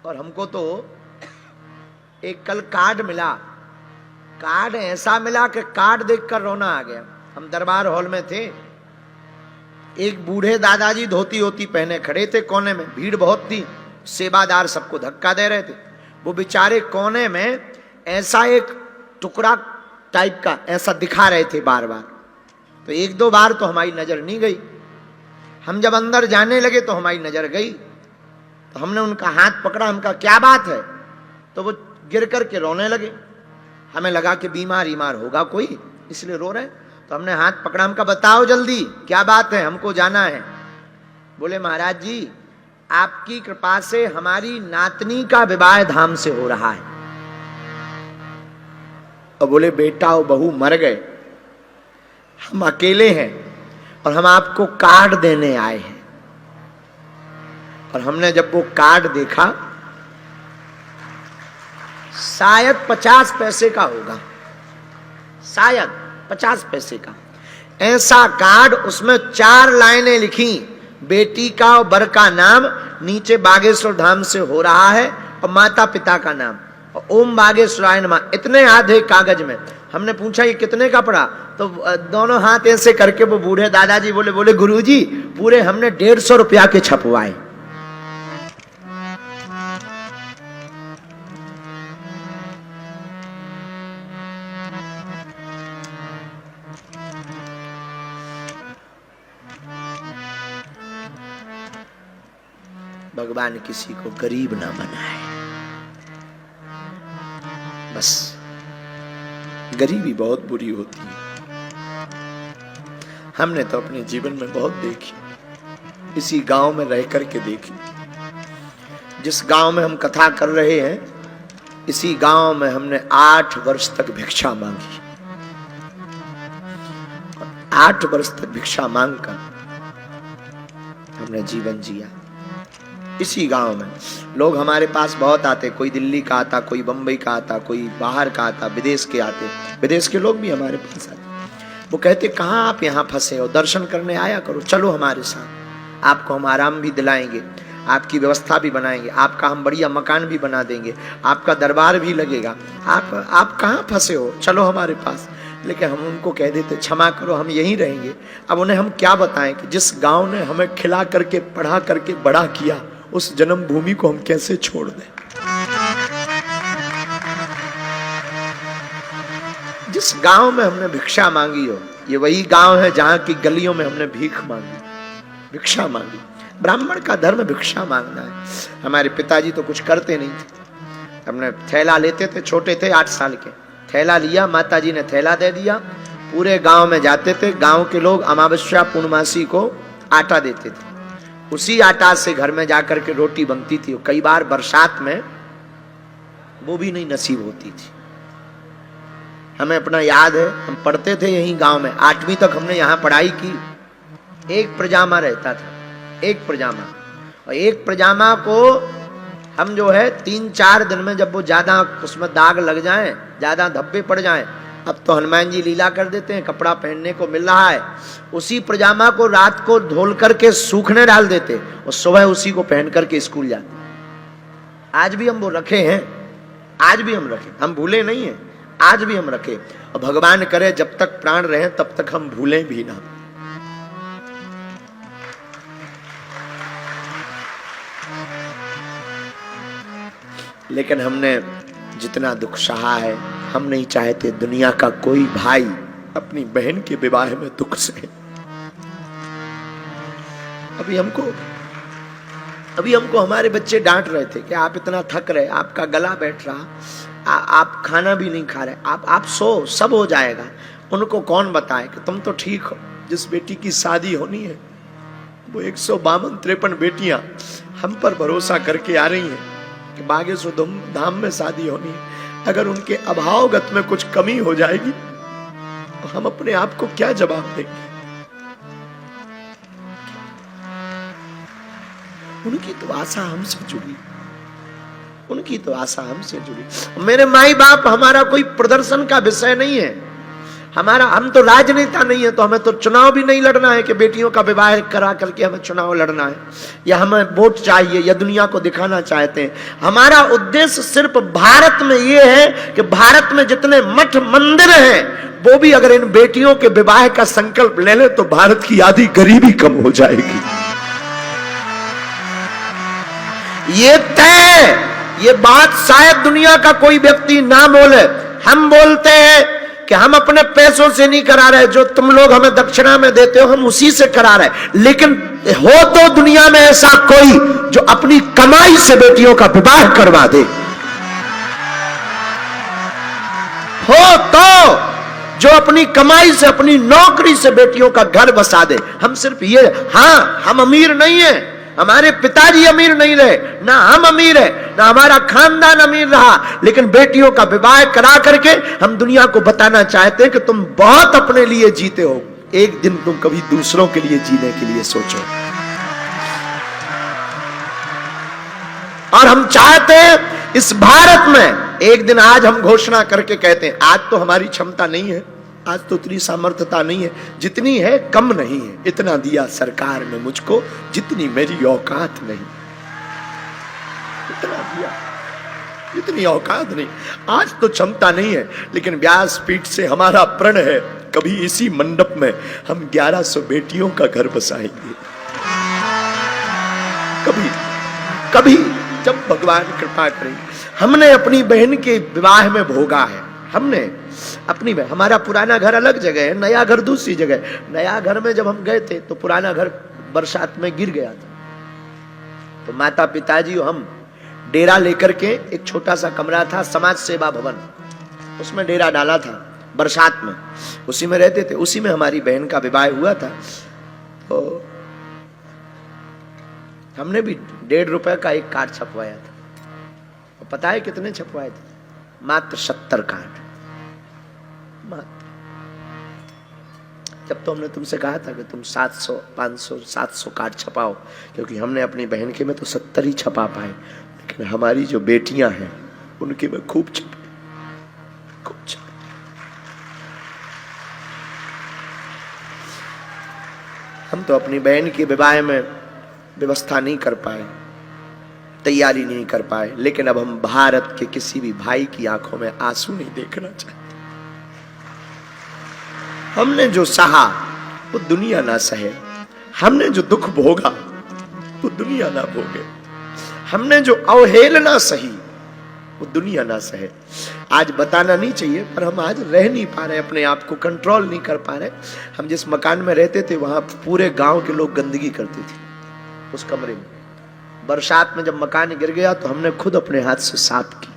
और हमको तो एक कल कार्ड मिला, कार्ड ऐसा मिला कि कार्ड देखकर रोना आ गया। हम दरबार हॉल में थे, एक बूढ़े दादाजी धोती होती पहने खड़े थे कोने में, भीड़ बहुत थी, सेवादार सबको धक्का दे रहे थे। वो बेचारे कोने में ऐसा एक टुकड़ा टाइप का ऐसा दिखा रहे थे बार बार। तो एक दो बार तो हमारी नजर नहीं गई, हम जब अंदर जाने लगे तो हमारी नजर गई। तो हमने उनका हाथ पकड़ा, हमका क्या बात है? तो वो गिर करके रोने लगे। हमें लगा कि बीमार होगा कोई, इसलिए रो रहे। तो हमने हाथ पकड़ा, हमका बताओ जल्दी क्या बात है, हमको जाना है। बोले महाराज जी आपकी कृपा से हमारी नातनी का विवाह धाम से हो रहा है। और बोले बेटा और बहू मर गए, हम अकेले हैं और हम आपको कार्ड देने आए हैं। और हमने जब वो कार्ड देखा, शायद 50 पैसे का होगा, शायद 50 पैसे का ऐसा कार्ड। उसमें 4 लाइनें लिखी, बेटी का और बर का नाम, नीचे बागेश्वर धाम से हो रहा है और माता पिता का नाम और ओम बागेश्वराय नमः, इतने आधे कागज में। हमने पूछा ये कितने का पड़ा? तो दोनों हाथ ऐसे करके वो बूढ़े दादाजी बोले गुरुजी पूरे हमने 150 रुपया के छपवाए। भगवान किसी को गरीब ना बनाए, बस गरीबी बहुत बुरी होती है। हमने तो अपने जीवन में बहुत देखी, इसी गांव में रह करके देखी। जिस गांव में हम कथा कर रहे हैं, इसी गांव में हमने 8 वर्ष तक भिक्षा मांगी। 8 वर्ष तक भिक्षा मांगकर हमने जीवन जिया। इसी गांव में लोग हमारे पास बहुत आते, कोई दिल्ली का आता, कोई बंबई का आता, कोई बाहर का आता, विदेश के आते, विदेश के लोग भी हमारे पास आते। वो कहते कहाँ आप यहाँ फंसे हो, दर्शन करने आया करो, चलो हमारे साथ, आपको हम आराम भी दिलाएंगे, आपकी व्यवस्था भी बनाएंगे, आपका हम बढ़िया मकान भी बना देंगे, आपका दरबार भी लगेगा, आप कहाँ फंसे हो, चलो हमारे पास। लेकिन हम उनको कह देते क्षमा करो हम यहीं रहेंगे। अब उन्हें हम क्या बताएं कि जिस गांव ने हमें खिला करके पढ़ा करके बड़ा किया, उस जन्मभूमि को हम कैसे छोड़ दें? जिस गांव में हमने भिक्षा मांगी हो, ये वही गांव है जहां की गलियों में हमने भीख मांगी, भिक्षा मांगी। ब्राह्मण का धर्म भिक्षा मांगना है। हमारे पिताजी तो कुछ करते नहीं थे, हमने थैला लेते थे, छोटे थे 8 साल के, थैला लिया, माताजी ने थैला दे दिया, पूरे गांव में जाते थे। गांव के लोग अमावस्या पूर्णमासी को आटा देते थे, उसी आटा से घर में जाकर के रोटी बनती थी। कई बार बरसात में वो भी नहीं नसीब होती थी। हमें अपना याद है, हम पढ़ते थे यहीं गांव में, 8वीं तक हमने यहाँ पढ़ाई की। एक पजामा रहता था, एक पजामा, और एक पजामा को हम जो है 3-4 दिन में, जब वो ज्यादा उसमें दाग लग जाएं, ज्यादा धब्बे पड़ जाएं, अब तो हनुमान जी लीला कर देते हैं, कपड़ा पहनने को मिल रहा है, उसी पजामा को रात को धोल करके सूखने डाल देते और सुबह उसी को पहन करके स्कूल जाते। आज भी हम वो रखे हैं, आज भी हम रखे, हम भूले नहीं हैं, आज भी हम रखे। और भगवान करे जब तक प्राण रहे तब तक हम भूलें भी ना। लेकिन हमने जितना दुख सहा है, हम नहीं चाहते दुनिया का कोई भाई अपनी बहन के विवाह में दुख सहे। अभी हमको हमारे बच्चे डांट रहे थे कि आप इतना थक रहे, आपका गला बैठ रहा, आप खाना भी नहीं खा रहे, आप सो, सब हो जाएगा। उनको कौन बताए कि तुम तो ठीक हो। जिस बेटी की शादी होनी है, वो 152-53 बेटियां हम पर भरोसा करके आ रही हैं कि बागेश्वर धाम में शादी होनी है। अगर उनके अभावगत में कुछ कमी हो जाएगी तो हम अपने आप को क्या जवाब देंगे? उनकी तो आशा हमसे जुड़ी, उनकी तो आशा हमसे जुड़ी। मेरे माई बाप हमारा कोई प्रदर्शन का विषय नहीं है, हम तो राजनेता नहीं है, तो हमें तो चुनाव भी नहीं लड़ना है कि बेटियों का विवाह करा करके हमें चुनाव लड़ना है, या हमें वोट चाहिए, या दुनिया को दिखाना चाहते हैं। हमारा उद्देश्य सिर्फ भारत में यह है कि भारत में जितने मठ मंदिर हैं वो भी अगर इन बेटियों के विवाह का संकल्प ले ले तो भारत की आधी गरीबी कम हो जाएगी। ये तय, ये बात शायद दुनिया का कोई व्यक्ति ना बोले। हम बोलते हैं कि हम अपने पैसों से नहीं करा रहे, जो तुम लोग हमें दक्षिणा में देते हो हम उसी से करा रहे, लेकिन हो तो दुनिया में ऐसा कोई जो अपनी कमाई से बेटियों का विवाह करवा दे, हो तो जो अपनी कमाई से, अपनी नौकरी से बेटियों का घर बसा दे। हम सिर्फ ये, हाँ हम अमीर नहीं है, हमारे पिताजी अमीर नहीं रहे, ना हम अमीर है, ना हमारा खानदान अमीर रहा, लेकिन बेटियों का विवाह करा करके हम दुनिया को बताना चाहते हैं कि तुम बहुत अपने लिए जीते हो, एक दिन तुम कभी दूसरों के लिए जीने के लिए सोचो। और हम चाहते हैं इस भारत में एक दिन, आज हम घोषणा करके कहते हैं, आज तो हमारी क्षमता नहीं है, आज तो उतनी सामर्थ्यता नहीं है, जितनी है कम नहीं है, इतना दिया सरकार ने मुझको जितनी मेरी औकात नहीं, इतना दिया, इतनी औकात नहीं। आज तो क्षमता नहीं है, लेकिन व्यासपीठ से हमारा प्रण है कभी इसी मंडप में हम 1100 बेटियों का घर बसाएंगे, कभी कभी जब भगवान कृपा करेंगे। हमने अपनी बहन के विवाह में भोगा है, हमने अपनी बहन, हमारा पुराना घर अलग जगह है, नया घर दूसरी जगह। नया घर में जब हम गए थे तो पुराना घर बरसात में गिर गया था, तो माता पिताजी और हम डेरा लेकर के, एक छोटा सा कमरा था समाज सेवा भवन, उसमें डेरा डाला था बरसात में, उसी में रहते थे। उसी में हमारी बहन का विवाह हुआ था। तो हमने भी 1.5 रुपए का एक कार्ड छपवाया था, और पता है कितने छपवाए थे? मात्र 70 कार्ड, मात्र। जब तो हमने तुमसे कहा था कि तुम 700, 500, 700 कार्ड छपाओ, क्योंकि हमने अपनी बहन के में तो 70 ही छपा पाए, लेकिन हमारी जो बेटियां हैं उनके में खूब छपे, खूब छपे। हम तो अपनी बहन के विवाह में व्यवस्था नहीं कर पाए, तैयारी नहीं कर पाए, लेकिन अब हम भारत के किसी भी भाई की आंखों में आंसू नहीं देखना चाहते। हमने जो सहा वो दुनिया ना सहे, हमने जो दुख भोगा वो दुनिया ना भोगे, हमने जो अवहेलना सही वो दुनिया ना सहे। आज बताना नहीं चाहिए, पर हम आज रह नहीं पा रहे, अपने आप को कंट्रोल नहीं कर पा रहे। हम जिस मकान में रहते थे वहां पूरे गांव के लोग गंदगी करते थे उस कमरे में। बरसात में जब मकान गिर गया तो हमने खुद अपने हाथ से साफ की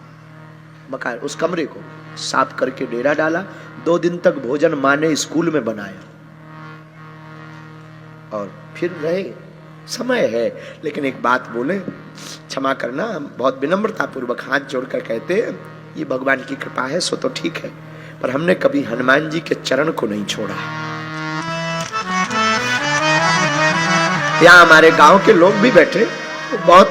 मकान, उस कमरे को साफ करके डेरा डाला। 2 दिन तक भोजन माँ ने स्कूल में बनाया, और फिर रहे। समय है, लेकिन एक बात बोले, क्षमा करना, हम बहुत विनम्रता पूर्वक हाथ जोड़कर कहते हैं, ये भगवान की कृपा है सो तो ठीक है, पर हमने कभी हनुमान जी के चरण को नहीं छोड़ा। यहाँ हमारे गांव के लोग भी बैठे, तो बहुत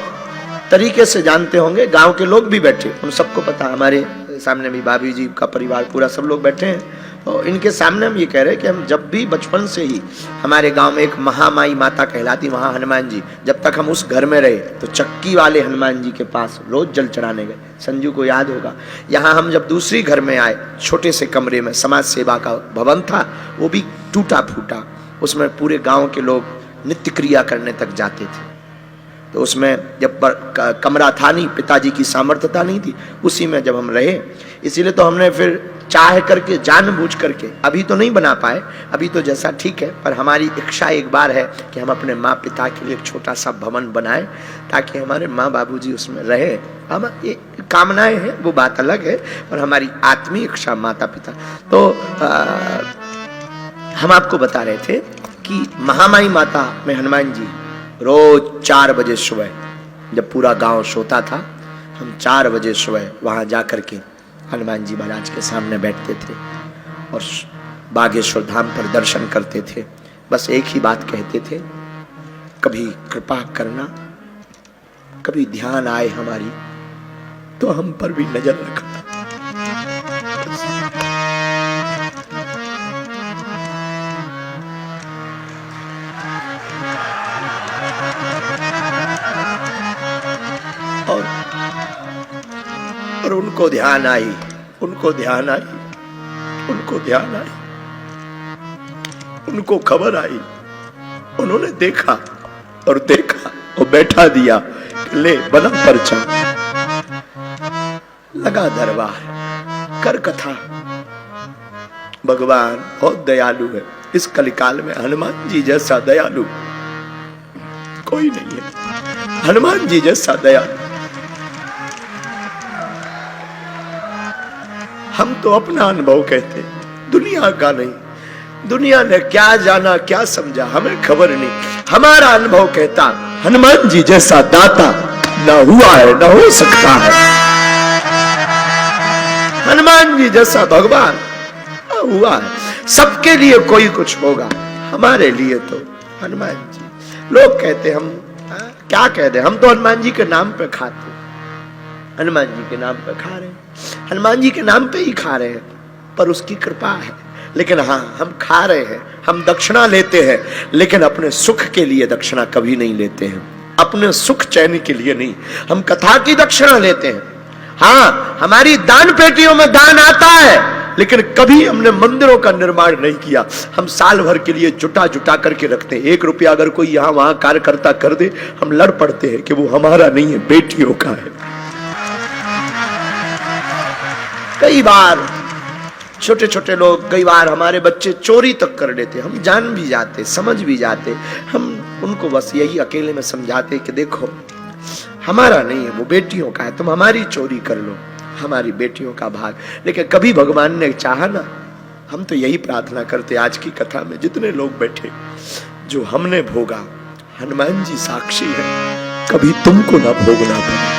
तरीके से जानते होंगे, गांव के लोग भी बैठे, हम सबको पता, हमारे सामने भी भाभी जी का परिवार पूरा सब लोग बैठे हैं। तो इनके सामने हम ये कह रहे हैं कि हम जब भी बचपन से ही, हमारे गांव में एक महामाई माता कहलाती वहाँ हनुमान जी, जब तक हम उस घर में रहे तो चक्की वाले हनुमान जी के पास रोज जल चढ़ाने गए। संजू को याद होगा, यहाँ हम जब दूसरी घर में आए, छोटे से कमरे में समाज सेवा का भवन था, वो भी टूटा फूटा, उसमें पूरे गाँव के लोग नित्य क्रिया करने तक जाते थे। तो उसमें जब कमरा था नहीं, पिताजी की सामर्थ्यता नहीं थी, उसी में जब हम रहे, इसीलिए तो हमने फिर चाह करके, जानबूझ करके, अभी तो नहीं बना पाए, अभी तो जैसा ठीक है, पर हमारी इच्छा एक बार है कि हम अपने माँ पिता के लिए एक छोटा सा भवन बनाएं, ताकि हमारे माँ बाबूजी उसमें रहे। हम ये कामनाएं हैं, वो बात अलग है, पर हमारी आत्मीय इच्छा माता पिता। तो हम आपको बता रहे थे कि महामाई माता में हनुमान जी रोज 4 बजे सुबह, जब पूरा गांव सोता था, हम 4 बजे सुबह वहां जाकर के हनुमान जी महाराज के सामने बैठते थे और बागेश्वर धाम पर दर्शन करते थे। बस एक ही बात कहते थे, कभी कृपा करना, कभी ध्यान आए हमारी तो हम पर भी नजर रखना। और उनको ध्यान आई, उनको ध्यान आई, उनको ध्यान आई, उनको खबर आई, उन्होंने देखा और देखा और बैठा दिया, ले बना परचम, लगा दरबार, कर कथा। भगवान बहुत दयालु है। इस कलिकाल में हनुमान जी जैसा दयालु कोई नहीं है। हनुमान जी जैसा दयालु हम तो अपना अनुभव कहते, दुनिया का नहीं। दुनिया ने क्या जाना क्या समझा हमें खबर नहीं। हमारा अनुभव कहता हनुमान जी जैसा दाता न हुआ है न हो सकता है। हनुमान जी जैसा भगवान हुआ है। सबके लिए कोई कुछ होगा, हमारे लिए तो हनुमान जी। लोग कहते हम क्या कहते, हम तो हनुमान जी के नाम पे खाते, हनुमान जी के नाम पे खा रहे हैं, हनुमान जी के नाम पे ही खा रहे हैं, पर उसकी कृपा है। लेकिन हाँ, हम खा रहे हैं, हम दक्षिणा लेते हैं, लेकिन अपने सुख के लिए दक्षिणा कभी नहीं लेते हैं, अपने सुख चैन के लिए नहीं। हम कथा की दक्षिणा लेते हैं, हाँ हमारी दान पेटियों में दान आता है, लेकिन कभी हमने मंदिरों का निर्माण नहीं किया। हम साल भर के लिए जुटा जुटा करके रखते हैं। 1 रुपया अगर कोई यहां वहां कार्यकर्ता कर दे, हम लड़ पड़ते हैं कि वो हमारा नहीं है, बेटियों का है। कई बार छोटे छोटे लोग, कई बार हमारे बच्चे चोरी तक कर लेते, हम जान भी जाते, समझ भी जाते, हम उनको बस यही अकेले में समझाते कि देखो हमारा नहीं है, वो बेटियों का है, तुम हमारी चोरी कर लो, हमारी बेटियों का भाग। लेकिन कभी भगवान ने चाहा ना, हम तो यही प्रार्थना करते आज की कथा में जितने लोग बैठे, जो हमने भोगा हनुमान जी साक्षी है, कभी तुमको ना भोगना पड़े।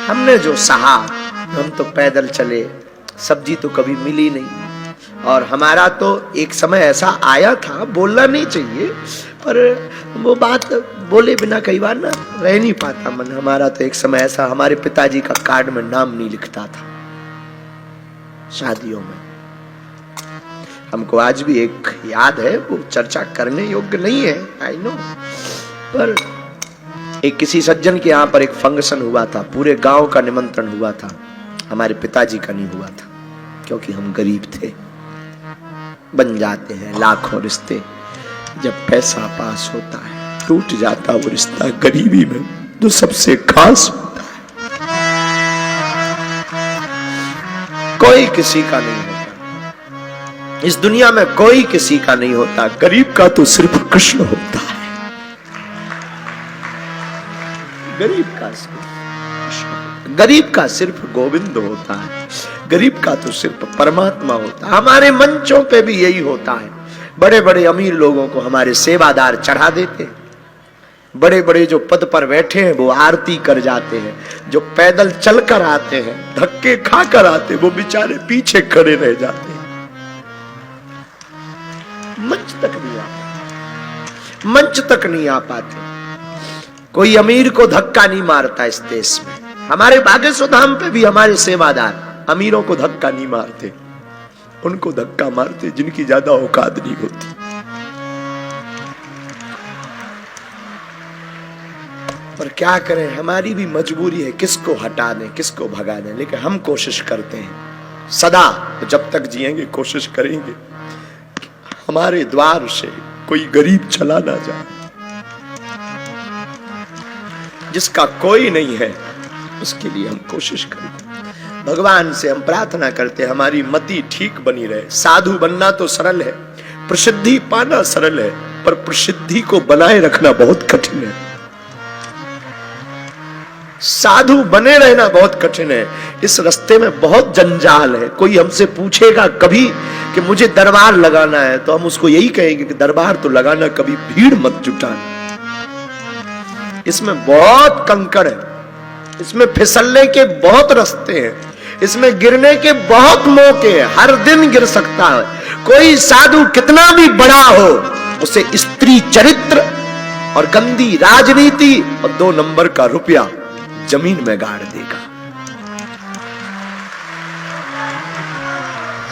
हमने जो सहा, हम तो पैदल चले, सब्जी तो कभी मिली नहीं, और हमारा तो एक समय ऐसा आया था, बोलना नहीं चाहिए पर वो बात बोले बिना कई बार ना रह नहीं पाता मन। हमारा तो एक समय ऐसा, हमारे पिताजी का कार्ड में नाम नहीं लिखता था शादियों में। हमको आज भी एक याद है, वो चर्चा करने योग्य नहीं है, आई नो, पर एक किसी सज्जन के यहाँ पर एक फंक्शन हुआ था, पूरे गांव का निमंत्रण हुआ था, हमारे पिताजी का नहीं हुआ था क्योंकि हम गरीब थे। बन जाते हैं लाखों रिश्ते, जब पैसा पास होता है टूट जाता वो रिश्ता गरीबी में जो सबसे खास होता है। कोई किसी का नहीं होता इस दुनिया में, कोई किसी का नहीं होता। गरीब का तो सिर्फ कृष्ण होता है, गरीब का सिर्फ, गरीब का सिर्फ गोविंद होता है, गरीब का तो सिर्फ परमात्मा होता है। हमारे मंचों पे भी यही होता है। बड़े बड़े अमीर लोगों को हमारे सेवादार चढ़ा देते हैं, बड़े बड़े जो पद पर बैठे हैं वो आरती कर जाते हैं, जो पैदल चलकर आते हैं, धक्के खाकर आते हैं, वो बेचारे पीछे खड़े रह जाते हैं, मंच तक नहीं आते, मंच तक नहीं आ पाते। कोई अमीर को धक्का नहीं मारता इस देश में। हमारे बागेश्वर धाम पे भी हमारे सेवादार अमीरों को धक्का नहीं मारते, उनको धक्का मारते जिनकी ज्यादा औकात नहीं होती। पर क्या करें, हमारी भी मजबूरी है, किसको हटा दें किसको भगा दें। लेकिन हम कोशिश करते हैं सदा, जब तक जिएंगे कोशिश करेंगे हमारे द्वार से कोई गरीब चला ना जाए। जिसका कोई नहीं है उसके लिए हम कोशिश करें। भगवान से हम प्रार्थना करते हैं हमारी मति ठीक बनी रहे। साधु बनना तो सरल है, प्रसिद्धि पाना सरल है, पर प्रसिद्धि को बनाए रखना बहुत कठिन है। साधु बने रहना बहुत कठिन है। इस रास्ते में बहुत जंजाल है। कोई हमसे पूछेगा कभी कि मुझे दरबार लगाना है, तो हम उसको यही कहेंगे कि दरबार तो लगाना, कभी भीड़ मत जुटाना। इसमें बहुत कंकड़ है, इसमें फिसलने के बहुत रास्ते हैं, इसमें गिरने के बहुत मौके हैं, हर दिन गिर सकता है। कोई साधु कितना भी बड़ा हो, उसे स्त्री चरित्र और गंदी राजनीति और 2 नंबर का रुपया जमीन में गाड़ देगा।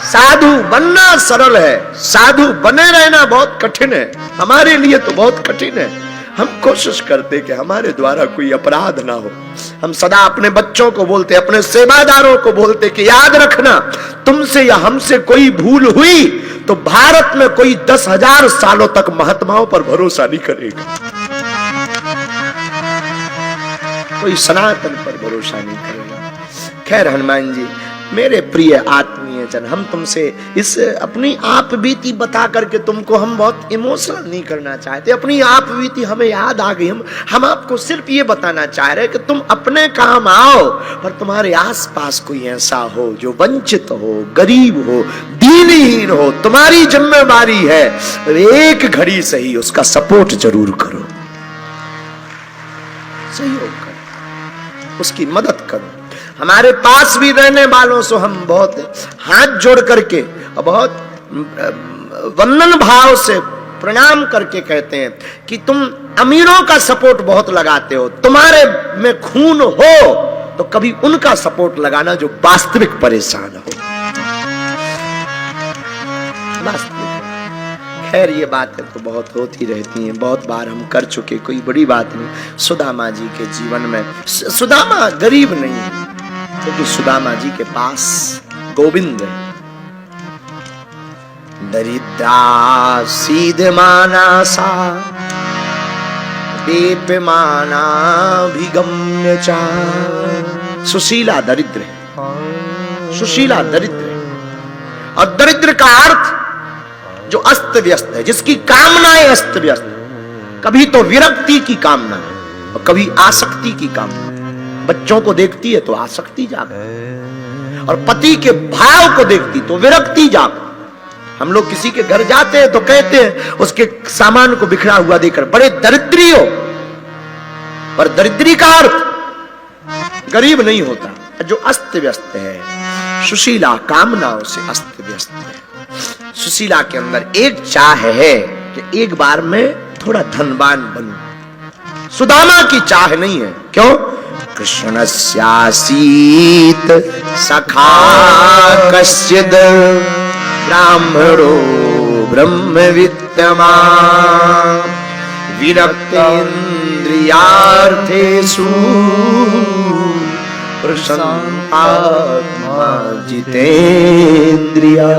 साधु बनना सरल है, साधु बने रहना बहुत कठिन है। हमारे लिए तो बहुत कठिन है। हम कोशिश करते कि हमारे द्वारा कोई अपराध ना हो। हम सदा अपने बच्चों को बोलते, अपने सेवादारों को बोलते कि याद रखना, तुमसे या हमसे कोई भूल हुई तो भारत में कोई 10,000 सालों तक महात्माओं पर भरोसा नहीं करेगा, कोई सनातन पर भरोसा नहीं करेगा। खैर हनुमान जी, मेरे प्रिय आत्मीय जन, हम तुमसे इस अपनी आप बीती बता करके तुमको हम बहुत इमोशनल नहीं करना चाहते। अपनी आप बीती हमें याद आ गई, हम आपको सिर्फ ये बताना चाह रहे कि तुम अपने काम आओ, पर तुम्हारे आसपास कोई ऐसा हो जो वंचित हो, गरीब हो, दीनहीन हो, तुम्हारी जिम्मेदारी है एक घड़ी सही उसका सपोर्ट जरूर करो, सहयोग करो, उसकी मदद करो। हमारे पास भी रहने वालों से हम बहुत हाथ जोड़ करके और बहुत वंदन भाव से प्रणाम करके कहते हैं कि तुम अमीरों का सपोर्ट बहुत लगाते हो, तुम्हारे में खून हो तो कभी उनका सपोर्ट लगाना जो वास्तविक परेशान हो। वास्तविक, खैर ये बातें तो बहुत होती रहती हैं, बहुत बार हम कर चुके, कोई बड़ी बात नहीं। सुदामा जी के जीवन में, सुदामा गरीब नहीं है क्योंकि सुदामा जी के पास गोविंद है। दरिद्रा सीध मानसा दीप्यमाना भिगम्य चा। सुशीला दरिद्र है, सुशीला दरिद्र है। और दरिद्र का अर्थ जो अस्त व्यस्त है, जिसकी कामनाएं अस्त व्यस्त है, कभी तो विरक्ति की कामना और कभी आसक्ति की कामना। बच्चों को देखती है तो आसक्ति जाग, और पति के भाव को देखती तो विरक्ति जाग। हम लोग किसी के घर जाते हैं तो कहते हैं उसके सामान को बिखरा हुआ देखकर बड़े दरिद्री हो, पर दरिद्री का अर्थ गरीब नहीं होता, जो अस्त व्यस्त है। सुशीला कामनाओं से अस्त व्यस्त है। सुशीला के अंदर एक चाह है कि एक बार में थोड़ा धनवान बनूं। सुदामा की चाह नहीं है। क्यों? कृष्णस्यासीत सखा कश्चिद ब्राह्मणो ब्रह्मवित्तमान् विरक्तेन्द्रियार्थेषु प्रसन्नात्मा जितेन्द्रिया।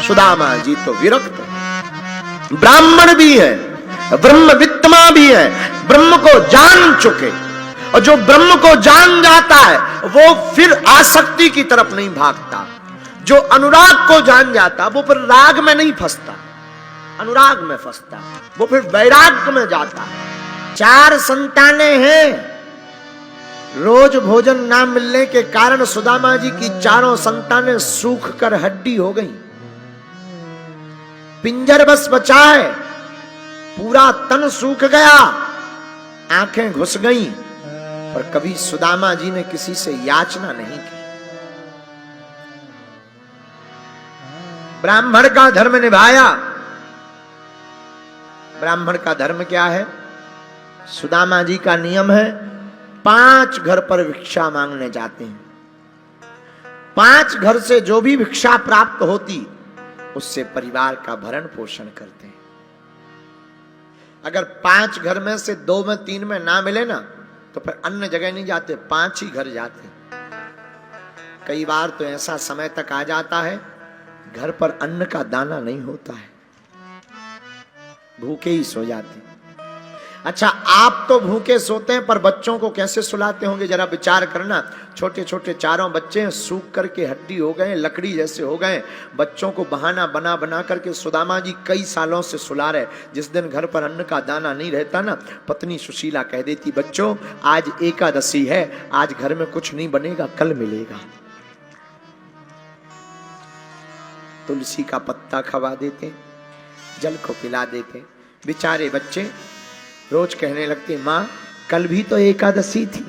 सुदामा जी तो विरक्त, ब्राह्मण भी है, ब्रह्मवित्तमा भी है, ब्रह्म को जान चुके। और जो ब्रह्म को जान जाता है वो फिर आसक्ति की तरफ नहीं भागता। जो अनुराग को जान जाता वो फिर राग में नहीं फंसता, अनुराग में फंसता, वो फिर वैराग्य में जाता। 4 संतानें हैं। रोज भोजन ना मिलने के कारण सुदामा जी की 4 संतानें सूख कर हड्डी हो गई। पिंजर बस बचा है, पूरा तन सूख गया, आंखें घुस गई, पर कभी सुदामा जी ने किसी से याचना नहीं की। ब्राह्मण का धर्म निभाया। ब्राह्मण का धर्म क्या है? सुदामा जी का नियम है 5 घर पर भिक्षा मांगने जाते हैं। 5 घर से जो भी भिक्षा प्राप्त होती उससे परिवार का भरण पोषण करते हैं। अगर 5 घर में से 2 में 3 में ना मिले ना तो फिर अन्य जगह नहीं जाते, 5 ही घर जाते। कई बार तो ऐसा समय तक आ जाता है घर पर अन्न का दाना नहीं होता है, भूखे ही सो जाते हैं। अच्छा, आप तो भूखे सोते हैं, पर बच्चों को कैसे सुलाते होंगे जरा विचार करना। छोटे छोटे 4 बच्चे हैं, सूख करके हड्डी हो गए, लकड़ी जैसे हो गए। बच्चों को बहाना बना बना करके सुदामा जी कई सालों से सुला रहे। जिस दिन घर पर अन्न का दाना नहीं रहता ना, पत्नी सुशीला कह देती, बच्चों आज एकादशी है, आज घर में कुछ नहीं बनेगा, कल मिलेगा। तुलसी का पत्ता खवा देते, जल को पिला देते। बेचारे बच्चे रोज कहने लगते, माँ कल भी तो एकादशी थी,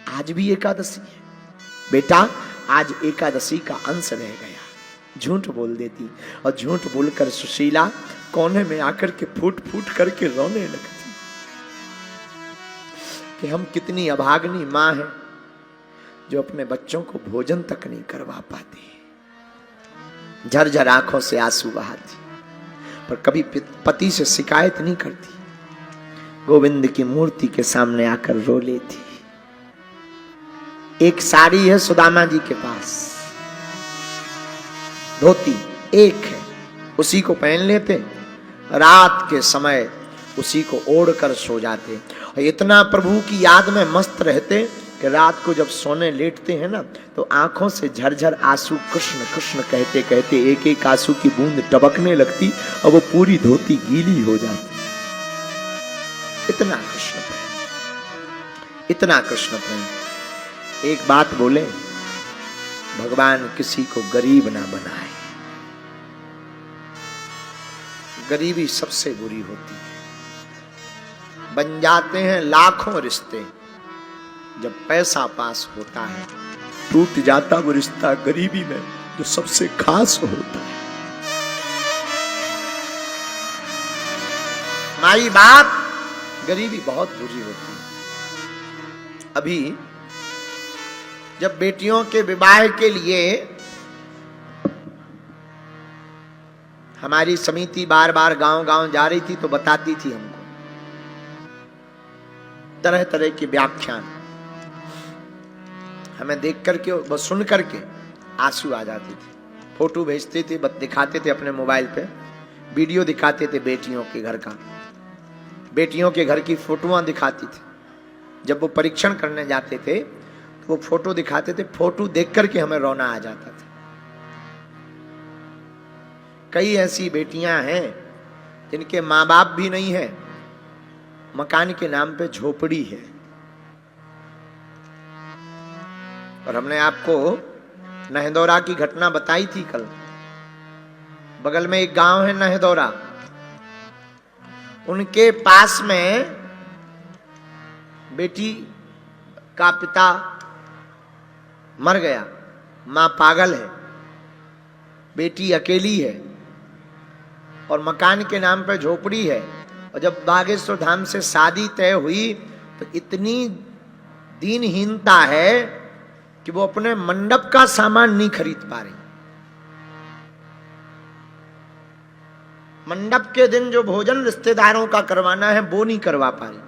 आज भी एकादशी है। बेटा आज एकादशी का अंश रह गया। झूठ बोल देती, और झूठ बोलकर सुशीला कोने में आकर के फूट फूट करके रोने लगती कि हम कितनी अभागनी माँ है जो अपने बच्चों को भोजन तक नहीं करवा पाती। झरझर आंखों से आंसू बहाती। पर कभी पति से शिकायत नहीं करती, गोविंद की मूर्ति के सामने आकर रो लेती। एक साड़ी है सुदामा जी के पास, धोती एक है, उसी को पहन लेते, रात के समय उसी को ओढ़कर सो जाते। और इतना प्रभु की याद में मस्त रहते कि रात को जब सोने लेटते हैं ना, तो आंखों से झरझर आंसू कृष्ण कृष्ण कहते कहते एक एक आंसू की बूंद टपकने लगती और वो पूरी धोती गीली हो जाती। इतना कृष्ण प्रेम, इतना कृष्ण प्रेम। एक बात बोले, भगवान किसी को गरीब ना बनाए। गरीबी सबसे बुरी होती है। बन जाते हैं लाखों रिश्ते, जब पैसा पास होता है टूट जाता वो रिश्ता गरीबी में जो सबसे खास होता है। माई बाप, गरीबी बहुत बुरी होती है। अभी जब बेटियों के विवाह के लिए हमारी समिति बार बार गांव गांव जा रही थी तो बताती थी हमको तरह तरह के व्याख्यान। हमें देख करके बस सुन करके आंसू आ जाते थे। फोटो भेजते थे, दिखाते थे अपने मोबाइल पे, वीडियो दिखाते थे बेटियों के घर का, बेटियों के घर की फोटोआं दिखाती थी। जब वो परीक्षण करने जाते थे तो वो फोटो दिखाते थे, फोटो देख करके हमें रोना आ जाता था। कई ऐसी बेटियां हैं जिनके माँ बाप भी नहीं है, मकान के नाम पे झोपड़ी है। और हमने आपको नहदौरा की घटना बताई थी कल। बगल में एक गांव है नहदौरा, उनके पास में बेटी का पिता मर गया, मां पागल है, बेटी अकेली है और मकान के नाम पर झोपड़ी है। और जब बागेश्वर धाम से शादी तय हुई तो इतनी दीनहीनता है कि वो अपने मंडप का सामान नहीं खरीद पा रही। मंडप के दिन जो भोजन रिश्तेदारों का करवाना है वो नहीं करवा पा रही।